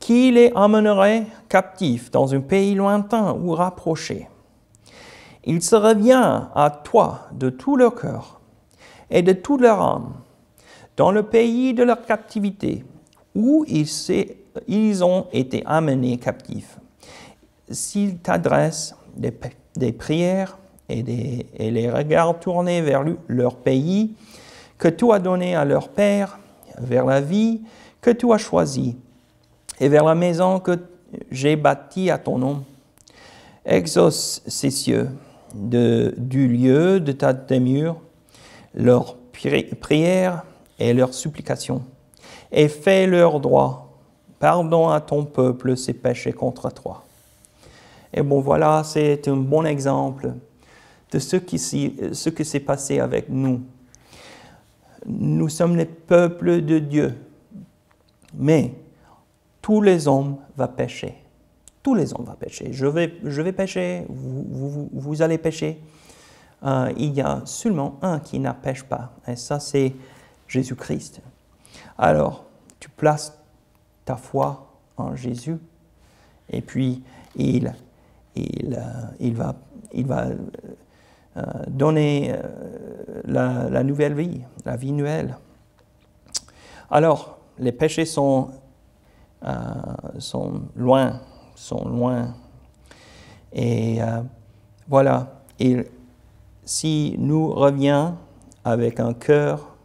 qui les amènerait captifs dans un pays lointain ou rapproché. Il se revient à toi de tout leur cœur et de toute leur âme, dans le pays de leur captivité, où ils ont été amenés captifs. S'ils t'adressent des prières et les regards tournés vers leur pays, que tu as donné à leur père, vers la vie que tu as choisie, et vers la maison que j'ai bâtie à ton nom. Exauce ces cieux du lieu de ta demeure, leurs prières et leurs supplications, et fais leur droit. Pardonne à ton peuple ses péchés contre toi. Et bon, voilà, c'est un bon exemple de ce qui s'est passé avec nous. Nous sommes les peuples de Dieu, mais tous les hommes vont pécher. Tous les hommes vont pécher. Je vais pécher, vous allez pécher. Il y a seulement un qui ne pêche pas, et ça c'est Jésus-Christ. Alors, tu places ta foi en Jésus, et puis il va donner la nouvelle vie, la vie nouvelle. Alors, les péchés sont loin. Et voilà, et si nous revenons avec un cœur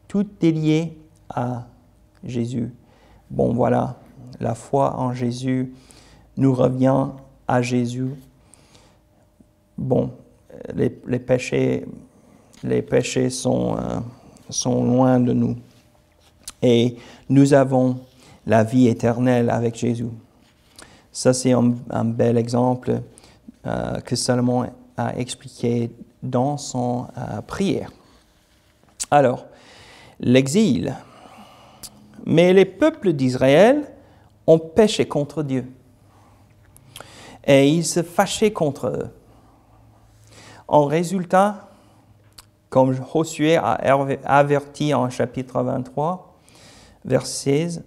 tout dédié à Jésus, bon voilà, la foi en Jésus nous revient à Jésus. Bon, les péchés sont loin de nous. Et nous avons la vie éternelle avec Jésus. Ça, c'est un bel exemple que Salomon a expliqué dans son prière. Alors, l'exil. Mais les peuples d'Israël ont péché contre Dieu. Et ils se fâchaient contre eux. En résultat, comme Josué a averti en chapitre 23, verset 16,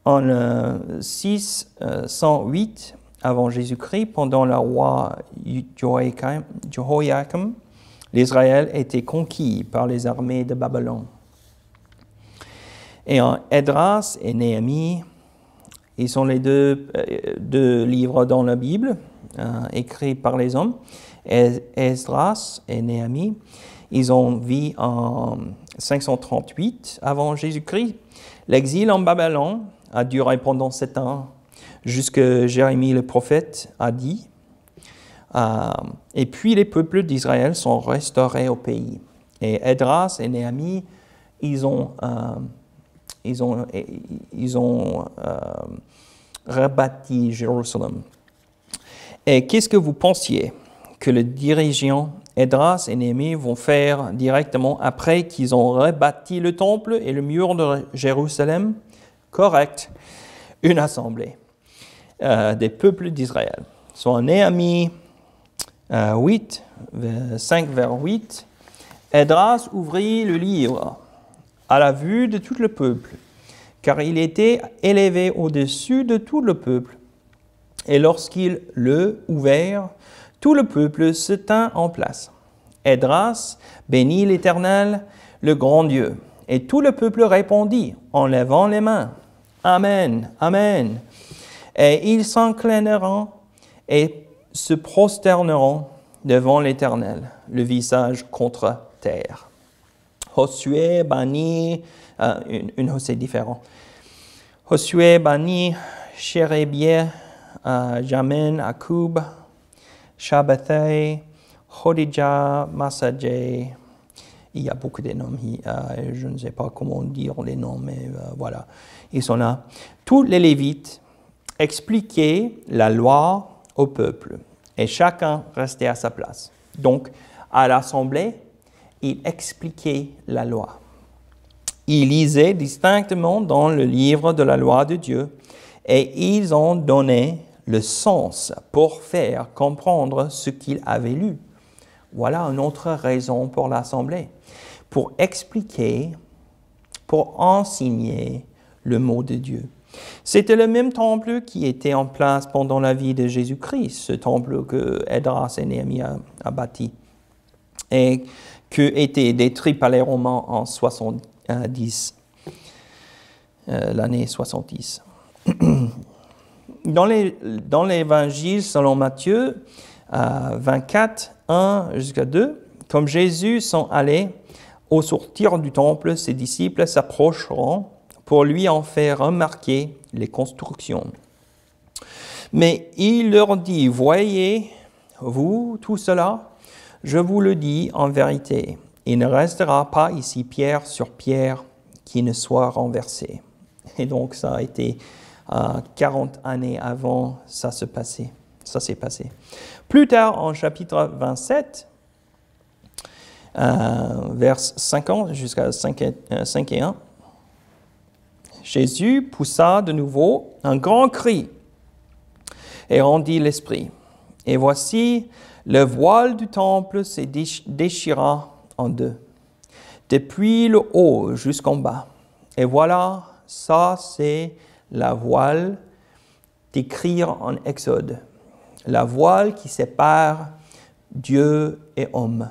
en 608 avant Jésus-Christ, pendant le roi Jehoiakim, l'Israël était conquis par les armées de Babylone. Et en Esdras et Néhémie, ils sont les deux livres dans la Bible, écrits par les hommes. Esdras et Néhémie, ils ont vécu en 538 avant Jésus-Christ. L'exil en Babylone a duré pendant 7 ans, jusque Jérémie le prophète a dit. Et puis les peuples d'Israël sont restaurés au pays. Et Esdras et Néhémie, ils ont rebâti Jérusalem. Et qu'est-ce que vous pensiez que les dirigeants Esdras et Néhémie vont faire directement après qu'ils ont rebâti le temple et le mur de Jérusalem? Correct, une assemblée des peuples d'Israël. Soit Néhémie 5 vers 8, Esdras ouvrit le livre à la vue de tout le peuple, car il était élevé au-dessus de tout le peuple. Et lorsqu'il le ouvert, tout le peuple se tint en place. Esdras bénit l'Éternel, le grand Dieu. Et tout le peuple répondit en levant les mains. Amen, Amen. Et ils s'inclineront et se prosterneront devant l'Éternel, le visage contre terre. Josué Bani, une Josué différent. Josué Bani, Sherebiah, Jamin, Akub, Shabbathai, Hodijah, Massajeh. Il y a beaucoup de noms, je ne sais pas comment dire les noms, mais voilà, ils sont là. Tous les Lévites expliquaient la loi au peuple, et chacun restait à sa place. Donc, à l'assemblée, ils expliquaient la loi. Ils lisaient distinctement dans le livre de la loi de Dieu, et ils ont donné le sens pour faire comprendre ce qu'ils avaient lu. Voilà une autre raison pour l'Assemblée, pour expliquer, pour enseigner le mot de Dieu. C'était le même temple qui était en place pendant la vie de Jésus-Christ, ce temple que Esdras et Néhémie a bâti, et qui a été détruit par les Romains en 70, l'année 70. Dans l'Évangile selon Matthieu 24, 1 jusqu'à 2, comme Jésus s'en allait, au sortir du temple, ses disciples s'approcheront pour lui en faire remarquer les constructions. Mais il leur dit, « Voyez-vous tout cela? Je vous le dis en vérité, il ne restera pas ici pierre sur pierre qui ne soit renversée. » Et donc ça a été 40 années avant ça s'est passé. Plus tard, en chapitre 27, vers 50 jusqu'à 51, Jésus poussa de nouveau un grand cri et rendit l'esprit. Et voici, le voile du temple se déchira en deux, depuis le haut jusqu'en bas. Et voilà, ça c'est la voile décrite en Exode. La voile qui sépare Dieu et homme.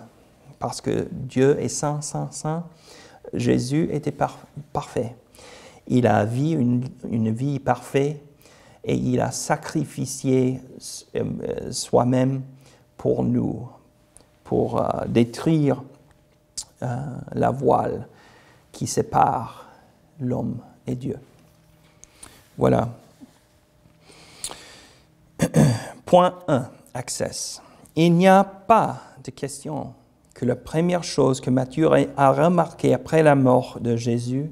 Parce que Dieu est saint, saint, saint. Jésus était parfait. Il a vécu une vie parfaite et il a sacrifié soi-même pour nous, pour détruire la voile qui sépare l'homme et Dieu. Voilà. Point 1, access. Il n'y a pas de question que la première chose que Matthieu a remarquée après la mort de Jésus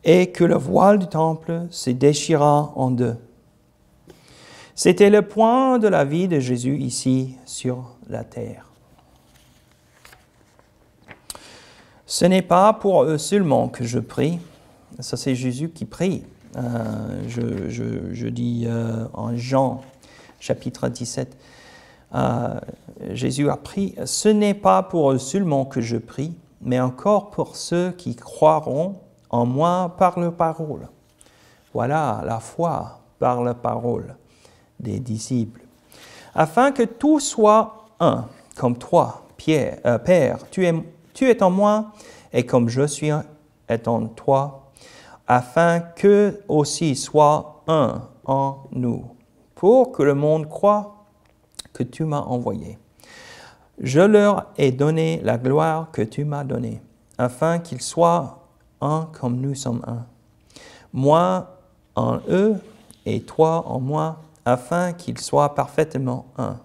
est que le voile du temple se déchira en deux. C'était le point de la vie de Jésus ici sur la terre. Ce n'est pas pour eux seulement que je prie. Ça, c'est Jésus qui prie. Je dis en Jean, chapitre 17, Jésus a prié. Ce n'est pas pour eux seulement que je prie, mais encore pour ceux qui croiront en moi par la parole. Voilà la foi par la parole des disciples. Afin que tout soit un, comme toi, Père, tu es en moi, et comme je suis en toi, afin que aussi soit un en nous, pour que le monde croie que tu m'as envoyé. Je leur ai donné la gloire que tu m'as donnée, afin qu'ils soient un comme nous sommes un. Moi en eux et toi en moi, afin qu'ils soient parfaitement un,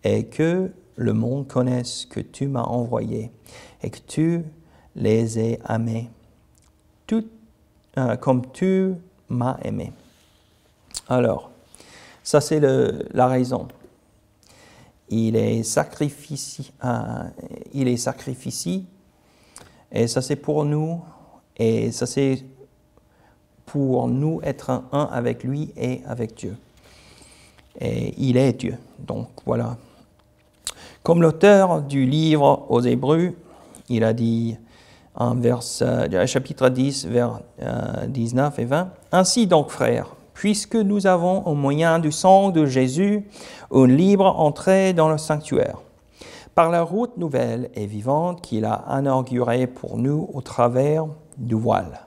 et que le monde connaisse que tu m'as envoyé et que tu les aies aimés, comme tu m'as aimé. Alors, ça c'est la raison. Il est sacrifié, et ça c'est pour nous, et ça c'est pour nous être un avec lui et avec Dieu. Et il est Dieu, donc voilà. Comme l'auteur du livre aux Hébreux, il a dit en chapitre 10, vers 19 et 20, « Ainsi donc, frères, puisque nous avons au moyen du sang de Jésus une libre entrée dans le sanctuaire, par la route nouvelle et vivante qu'il a inaugurée pour nous au travers du voile,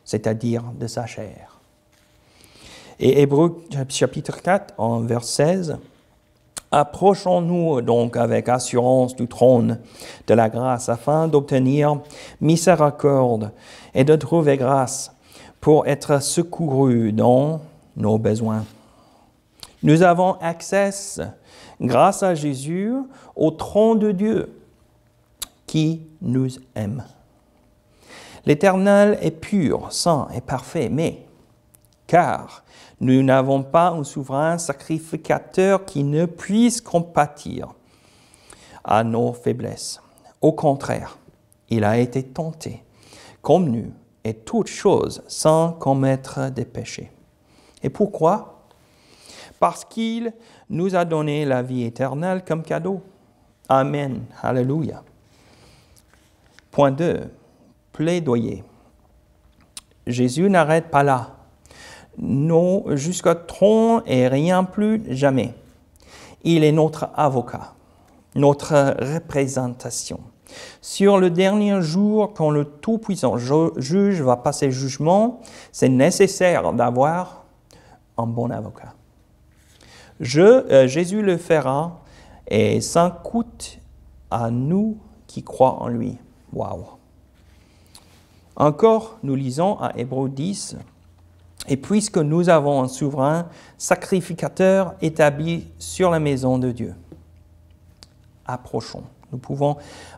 c'est-à-dire de sa chair. » Et Hébreux chapitre 4, en vers 16, « Approchons-nous donc avec assurance du trône de la grâce afin d'obtenir miséricorde et de trouver grâce pour être secourus dans nos besoins. Nous avons accès, grâce à Jésus, au trône de Dieu qui nous aime. L'Éternel est pur, saint et parfait, mais car nous n'avons pas un souverain sacrificateur qui ne puisse compatir à nos faiblesses. Au contraire, il a été tenté, comme nous, et toutes choses sans commettre des péchés. Et pourquoi? Parce qu'il nous a donné la vie éternelle comme cadeau. Amen. Alléluia. Point 2. Plaidoyer. Jésus n'arrête pas là. jusqu'au trône et rien plus jamais. Il est notre avocat, notre représentation. Sur le dernier jour, quand le Tout-Puissant juge va passer jugement, c'est nécessaire d'avoir un bon avocat. Jésus le fera et ça coûte à nous qui croient en lui. Waouh! Encore, nous lisons à Hébreux 10, « Et puisque nous avons un souverain sacrificateur établi sur la maison de Dieu,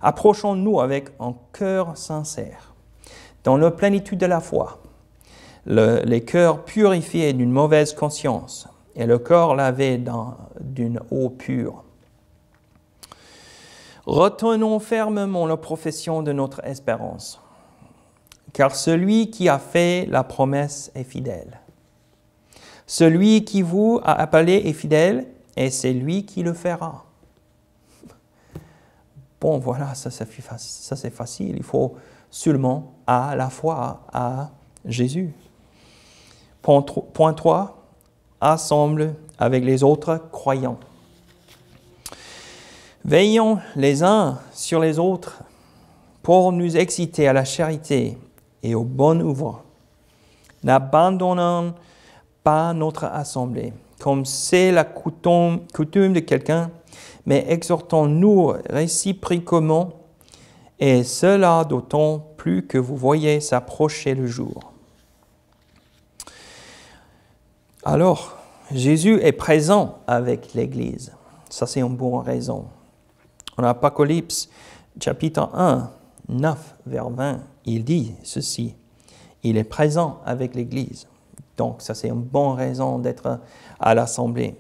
approchons-nous avec un cœur sincère, dans la plénitude de la foi, les cœurs purifiés d'une mauvaise conscience et le corps lavé d'une eau pure. Retenons fermement la profession de notre espérance, car celui qui a fait la promesse est fidèle. Celui qui vous a appelé est fidèle, et c'est lui qui le fera. » Bon, voilà, ça c'est facile. Il faut seulement à la foi à Jésus. Point 3, assemble avec les autres croyants. Veillons les uns sur les autres pour nous exciter à la charité et aux bonnes œuvres. N'abandonnons pas notre assemblée, comme c'est la coutume de quelqu'un, mais exhortons-nous réciproquement, et cela d'autant plus que vous voyez s'approcher le jour. Alors, Jésus est présent avec l'Église. Ça, c'est une bonne raison. En Apocalypse, chapitre 1, 9 vers 20, il dit ceci. Il est présent avec l'Église. Donc, ça, c'est une bonne raison d'être à l'Assemblée.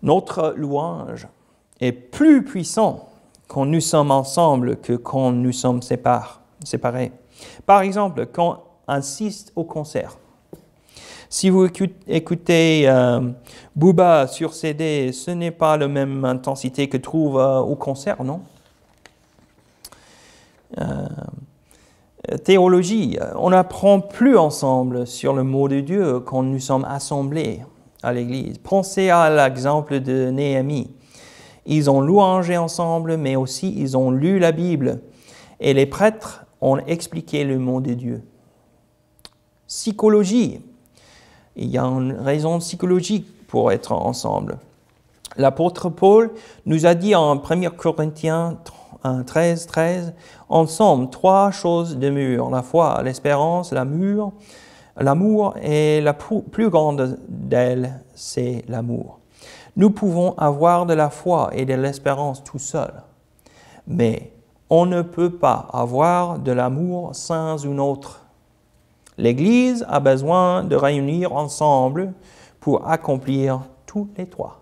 Notre louange est plus puissant quand nous sommes ensemble que quand nous sommes séparés. Par exemple, quand on assiste au concert. Si vous écoutez Booba sur CD, ce n'est pas la même intensité que trouve au concert, non? Théologie, on n'apprend plus ensemble sur le mot de Dieu quand nous sommes assemblés à l'Église. Pensez à l'exemple de Néhémie. Ils ont louangé ensemble, mais aussi ils ont lu la Bible. Et les prêtres ont expliqué le mot de Dieu. Psychologie. Il y a une raison psychologique pour être ensemble. L'apôtre Paul nous a dit en 1 Corinthiens 13, « Ensemble, 3 choses demeurent, la foi, l'espérance, l'amour, et la plus grande d'elles, c'est l'amour. » Nous pouvons avoir de la foi et de l'espérance tout seuls, mais on ne peut pas avoir de l'amour sans une autre. L'Église a besoin de réunir ensemble pour accomplir tous les 3.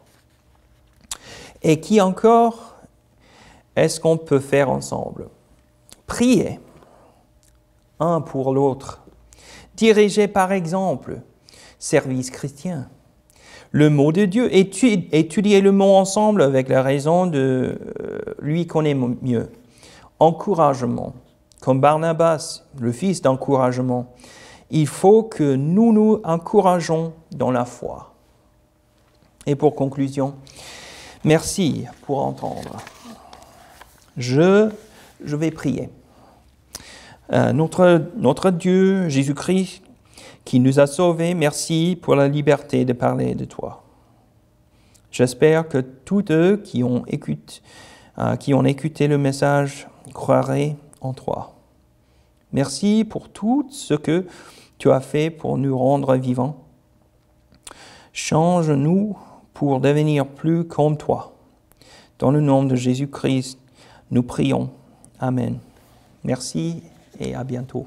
Et qui encore est-ce qu'on peut faire ensemble? Prier, un pour l'autre. Diriger par exemple, service chrétien. Le mot de Dieu, étudier le mot ensemble avec la raison de lui connaît mieux. Encouragement, comme Barnabas, le fils d'encouragement. Il faut que nous nous encourageons dans la foi. Et pour conclusion, merci pour entendre. Je vais prier. Notre Dieu, Jésus-Christ, qui nous a sauvés, merci pour la liberté de parler de toi. J'espère que tous eux qui ont écouté le message croiraient en toi. Merci pour tout ce que tu as fait pour nous rendre vivants. Change-nous pour devenir plus comme toi. Dans le nom de Jésus-Christ, nous prions. Amen. Merci et à bientôt.